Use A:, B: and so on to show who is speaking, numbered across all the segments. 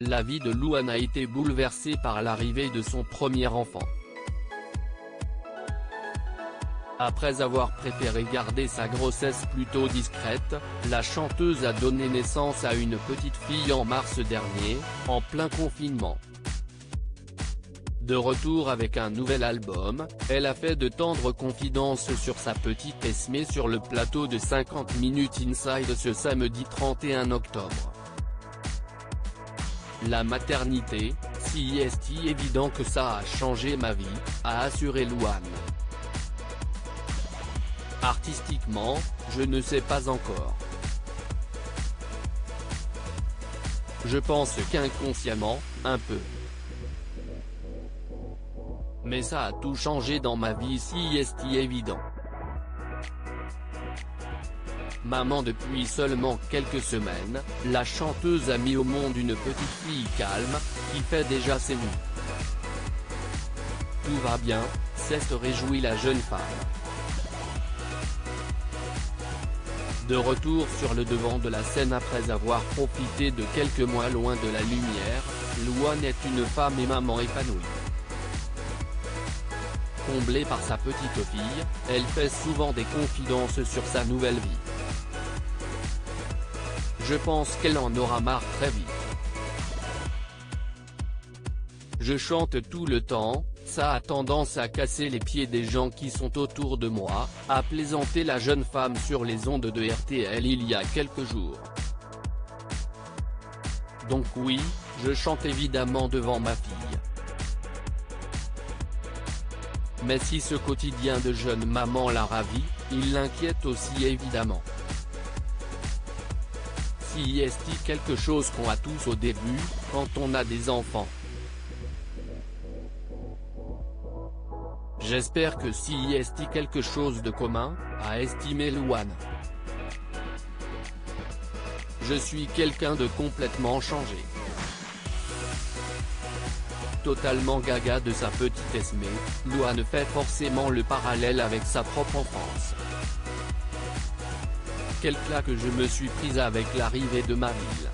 A: La vie de Louane a été bouleversée par l'arrivée de son premier enfant. Après avoir préféré garder sa grossesse plutôt discrète, la chanteuse a donné naissance à une petite fille en mars dernier, en plein confinement. De retour avec un nouvel album, elle a fait de tendres confidences sur sa petite Esmée sur le plateau de 50 Minutes Inside ce samedi 31 octobre. La maternité, si est évident que ça a changé ma vie, a assuré Louane. Artistiquement, je ne sais pas encore. Je pense qu'inconsciemment, un peu. Mais ça a tout changé dans ma vie si est évident. Maman depuis seulement quelques semaines, la chanteuse a mis au monde une petite fille calme, qui fait déjà ses nuits. Tout va bien, se réjouit la jeune femme. De retour sur le devant de la scène après avoir profité de quelques mois loin de la lumière, Louane est une femme et maman épanouie. Comblée par sa petite fille, elle fait souvent des confidences sur sa nouvelle vie. Je pense qu'elle en aura marre très vite. Je chante tout le temps, ça a tendance à casser les pieds des gens qui sont autour de moi, a plaisanté la jeune femme sur les ondes de RTL il y a quelques jours. Donc oui, je chante évidemment devant ma fille. Mais si ce quotidien de jeune maman la ravit, il l'inquiète aussi évidemment. Si est quelque chose qu'on a tous au début, quand on a des enfants. J'espère que si est quelque chose de commun, a estimé Louane. Je suis quelqu'un de complètement changé. Totalement gaga de sa petite Esmée, Louane fait forcément le parallèle avec sa propre enfance. Quelle claque je me suis prise avec l'arrivée de ma ville.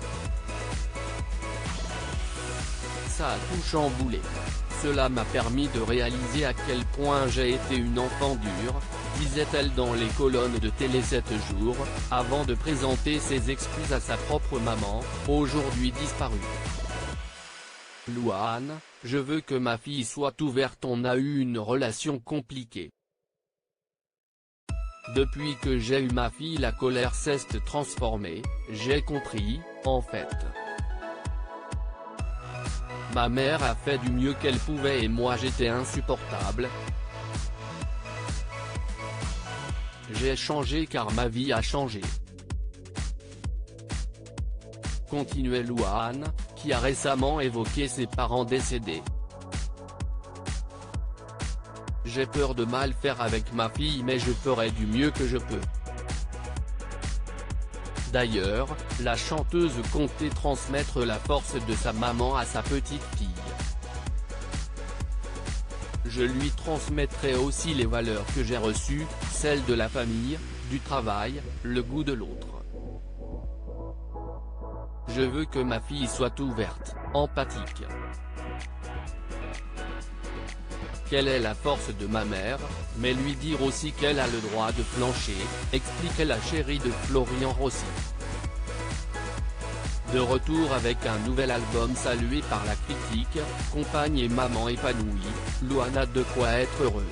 A: Ça a tout chamboulé. Cela m'a permis de réaliser à quel point j'ai été une enfant dure, disait-elle dans les colonnes de Télé 7 jours, avant de présenter ses excuses à sa propre maman, aujourd'hui disparue. Louane, je veux que ma fille soit ouverte. On a eu une relation compliquée. Depuis que j'ai eu ma fille la colère s'est transformée, j'ai compris, en fait. Ma mère a fait du mieux qu'elle pouvait et moi j'étais insupportable. J'ai changé car ma vie a changé. Continuait Louane, qui a récemment évoqué ses parents décédés. J'ai peur de mal faire avec ma fille mais je ferai du mieux que je peux. D'ailleurs, la chanteuse comptait transmettre la force de sa maman à sa petite fille. Je lui transmettrai aussi les valeurs que j'ai reçues, celles de la famille, du travail, le goût de l'autre. Je veux que ma fille soit ouverte, empathique. Quelle est la force de ma mère, mais lui dire aussi qu'elle a le droit de flancher, expliquait la chérie de Florian Rossi. De retour avec un nouvel album salué par la critique, compagne et maman épanouie, Louane a de quoi être heureuse.